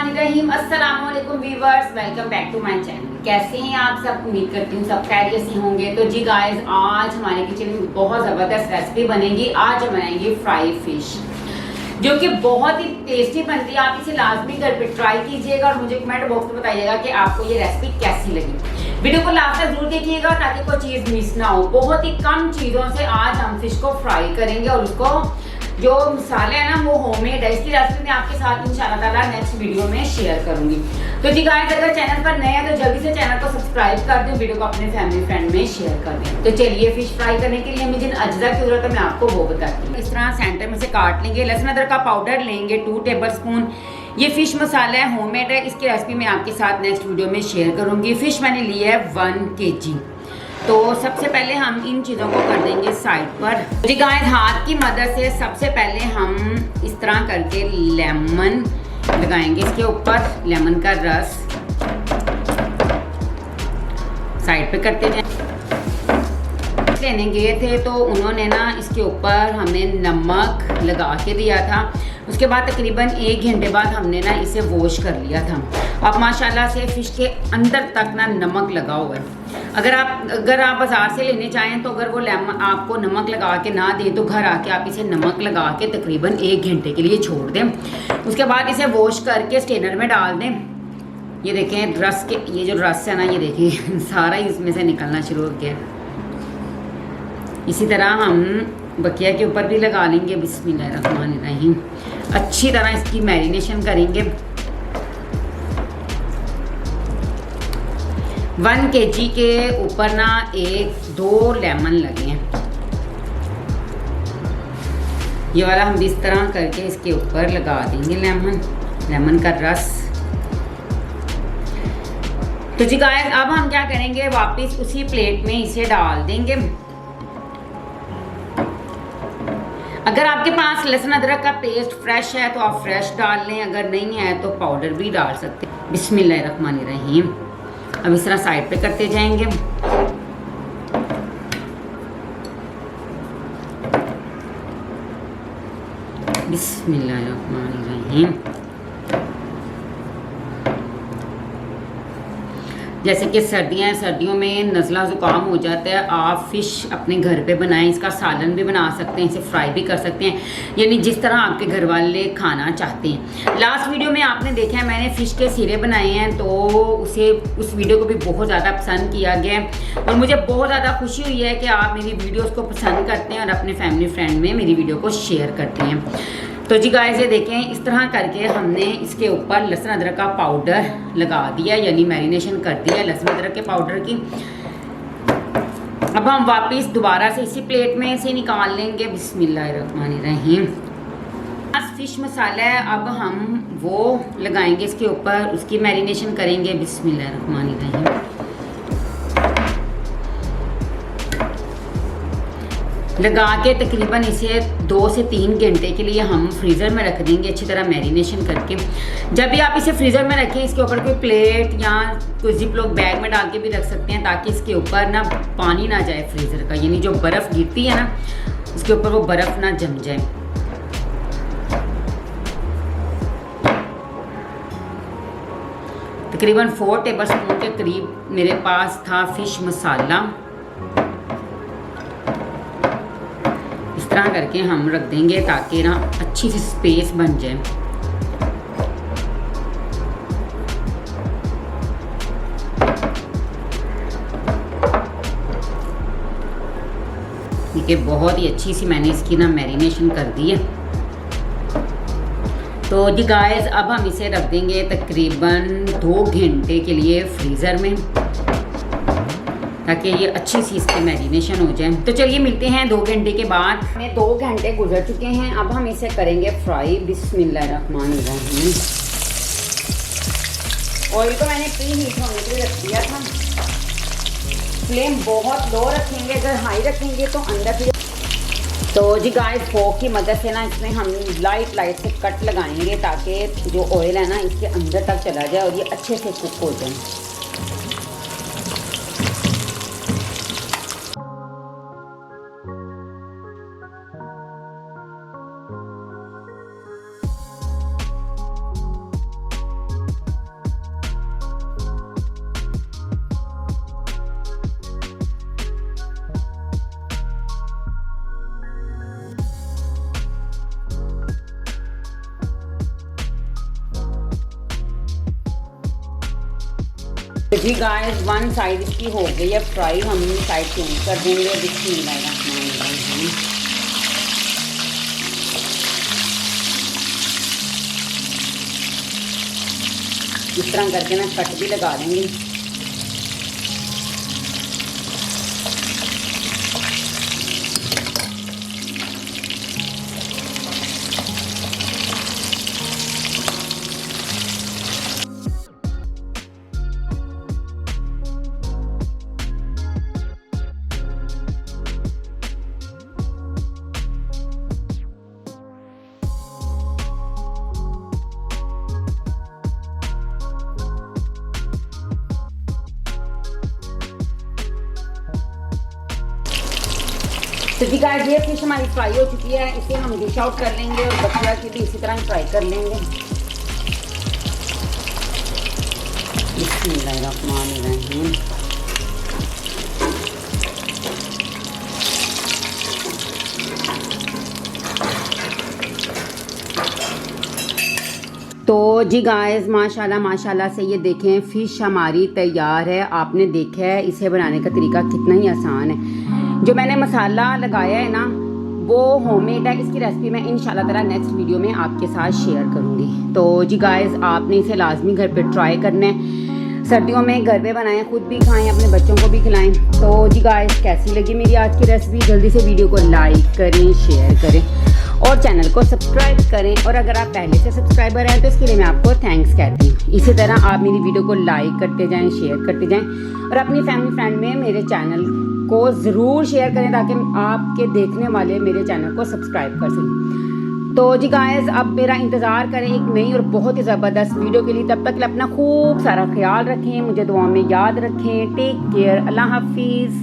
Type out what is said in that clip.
बिस्मिल्लाहिर्रहमानिर्रहीम। अस्सलाम वालेकुम viewers, welcome back to my channel. कैसे हैं आप सब? उम्मीद करती हूँ सब खैरियत से होंगे। तो जी गाइस, आज हमारे किचन में बहुत ज़बरदस्त रेसिपी बनेगी। आज हम बनाएंगे फ्राई फिश, जो कि बहुत ही टेस्टी बनती है। आप इसे लाजमी घर पे ट्राई कीजिएगा और मुझे कमेंट बॉक्स में बताइएगा कि आपको ये रेसिपी कैसी लगी। वीडियो को लास्ट तक जरूर देखिएगा ताकि कोई चीज़ मिस ना हो। बहुत ही कम चीज़ों से आज हम फिश को फ्राई करेंगे और उसको जो मसाले हैं ना वो होममेड है। इसकी रेसिपी मैं आपके साथ इंशाल्लाह ताला नेक्स्ट वीडियो में शेयर करूंगी। तो जी गाइस, अगर चैनल पर नए हैं तो जल्दी से चैनल को सब्सक्राइब कर दें, वीडियो को अपने फैमिली फ्रेंड में शेयर कर दें। तो चलिए, फिश फ्राई करने के लिए हमें जिन अज्जा की जरूरत है मैं आपको वो बताती हूँ। इस तरह सेंटर में से काट लेंगे। लहसुन अदरक का पाउडर लेंगे 2 टेबलस्पून। ये फिश मसाला है, होममेड है। इसकी रेसिपी मैं आपके साथ नेक्स्ट वीडियो में शेयर करूंगी। फिश मैंने ली है 1 kg। तो सबसे पहले हम इन चीज़ों को कर देंगे साइड पर। जी गाइस, हाथ की मदद से सबसे पहले हम इस तरह करके लेमन लगाएंगे इसके ऊपर। लेमन का रस साइड पे करते जाएं। लेने गए थे तो उन्होंने ना इसके ऊपर हमें नमक लगा के दिया था। उसके बाद तकरीबन 1 घंटे बाद हमने ना इसे वॉश कर लिया था। अब माशाल्लाह से फिश के अंदर तक ना नमक लगा हुआ है। अगर आप बाज़ार से लेने चाहें तो अगर वो लेमन आपको नमक लगा के ना दे तो घर आके आप इसे नमक लगा के तकरीबन 1 घंटे के लिए छोड़ दें। उसके बाद इसे वॉश करके स्ट्रेनर में डाल दें। ये देखें रस के, ये जो रस है ना, ये देखिए सारा इसमें से निकलना शुरू हो गया। इसी तरह हम बकिया के ऊपर भी लगा लेंगे। बिस्मिल्लाहिर्रहमानिर्रहीम। अच्छी तरह इसकी मैरिनेशन करेंगे। 1 kg के ऊपर ना 1-2 लेमन लगे हैं। ये वाला हम इस तरह करके इसके ऊपर लगा देंगे लेमन का रस। तो जी गाइस, अब हम क्या करेंगे, वापस उसी प्लेट में इसे डाल देंगे। अगर आपके पास लहसुन अदरक का पेस्ट फ्रेश है तो आप फ्रेश डाल लें, अगर नहीं है तो पाउडर भी डाल सकते हैं। बिस्मिल्लाहिर्रहमानिर्रहीम। अब इस तरह साइड पे करते जाएंगे। बिस्मिल्लाहिर्रहमानिर्रहीम। जैसे कि सर्दियाँ हैं, सर्दियों में नज़ला ज़ुकाम हो जाता है। आप फ़िश अपने घर पे बनाएं। इसका सालन भी बना सकते हैं, इसे फ्राई भी कर सकते हैं, यानी जिस तरह आपके घर वाले खाना चाहते हैं। लास्ट वीडियो में आपने देखा है मैंने फ़िश के सिरे बनाए हैं, तो उस वीडियो को भी बहुत ज़्यादा पसंद किया गया है और मुझे बहुत ज़्यादा खुशी हुई है कि आप मेरी वीडियोज़ को पसंद करते हैं और अपने फैमिली फ्रेंड में मेरी वीडियो को शेयर करते हैं। तो जी गाइस, ये देखें इस तरह करके हमने इसके ऊपर लहसुन अदरक का पाउडर लगा दिया, यानी मैरिनेशन कर दिया लहसुन अदरक के पाउडर की। अब हम वापस दोबारा से इसी प्लेट में से निकाल लेंगे। बिस्मिल्लाहिर्रहमानिर्रहीम। फिश मसाला है, अब हम वो लगाएंगे इसके ऊपर, उसकी मैरिनेशन करेंगे। बिस्मिल्लाहिर्रहमानिर्रहीम। लगा के तकरीबन इसे 2 से 3 घंटे के लिए हम फ्रीज़र में रख देंगे, अच्छी तरह मैरिनेशन करके। जब भी आप इसे फ्रीज़र में रखें, इसके ऊपर कोई प्लेट या कोई जिप-लॉक बैग में डाल के भी रख सकते हैं ताकि इसके ऊपर ना पानी ना जाए फ्रीज़र का, यानी जो बर्फ़ गिरती है ना उसके ऊपर वो बर्फ़ ना जम जाए। तकरीबन 4 टेबलस्पून के करीब मेरे पास था फिश मसाला। इस तरह करके हम रख देंगे ताकि ना अच्छी सी स्पेस बन जाए। देखिए बहुत ही अच्छी सी मैंने इसकी ना मैरिनेशन कर दी है। तो जी गाइस, अब हम इसे रख देंगे तकरीबन 2 घंटे के लिए फ्रीज़र में ताकि ये अच्छी सी इसकी मैरिनेशन हो जाए। तो चलिए मिलते हैं 2 घंटे के बाद। हमें 2 घंटे गुजर चुके हैं। अब हम इसे करेंगे फ्राई। बिस्मिल्लाहिर्रहमानिर्रहीम। ऑयल तो मैंने प्री हीट होने के लिए रख दिया था। फ्लेम बहुत लो रखेंगे, अगर हाई रखेंगे तो अंदर से। तो जी गाइस, फोक की मदद से ना इसमें हम लाइट से कट लगाएंगे ताकि जो ऑयल है ना इसके अंदर तक चला जाए और ये अच्छे से कुक हो जाए। जी गाइस, वन साइड इसकी हो गई है फ्राई, हम साइड चेंज कर देंगे। बिस्मिल्लाहिर्रहमानिर्रहीम। इस तरह करके ना कट भी लगा देंगे। तो जी गाइस, ये फिश हमारी फ्राई हो चुकी है, इसे हम डिश आउट कर लेंगे और बकरा की भी इसी तरह फ्राई कर लेंगे। बिस्मिल्लाहिर्रहमानिर्रहीम। तो जी गाइस, माशाल्लाह माशाल्लाह से ये देखें फ़िश हमारी तैयार है। आपने देखा है इसे बनाने का तरीका कितना ही आसान है। जो मैंने मसाला लगाया है ना, वो होममेड है। इसकी रेसिपी मैं इंशाल्लाह ताला नेक्स्ट वीडियो में आपके साथ शेयर करूँगी। तो जी गाइस, आपने इसे लाजमी घर पे ट्राई करना है। सर्दियों में घर पे बनाएं, खुद भी खाएं, अपने बच्चों को भी खिलाएं। तो जी गाइस, कैसी लगी मेरी आज की रेसिपी? जल्दी से वीडियो को लाइक करें, शेयर करें और चैनल को सब्सक्राइब करें। और अगर आप पहले से सब्सक्राइबर हैं तो इसके लिए मैं आपको थैंक्स कहती हूँ। इसी तरह आप मेरी वीडियो को लाइक करते जाएं, शेयर करते जाएं और अपनी फैमिली फ्रेंड में मेरे चैनल को ज़रूर शेयर करें ताकि आपके देखने वाले मेरे चैनल को सब्सक्राइब कर सकें। तो जी गाइस, अब मेरा इंतज़ार करें एक नई और बहुत ही ज़बरदस्त वीडियो के लिए। तब तक अपना खूब सारा ख्याल रखें, मुझे दुआ में याद रखें। टेक केयर, अल्लाह हाफिज़।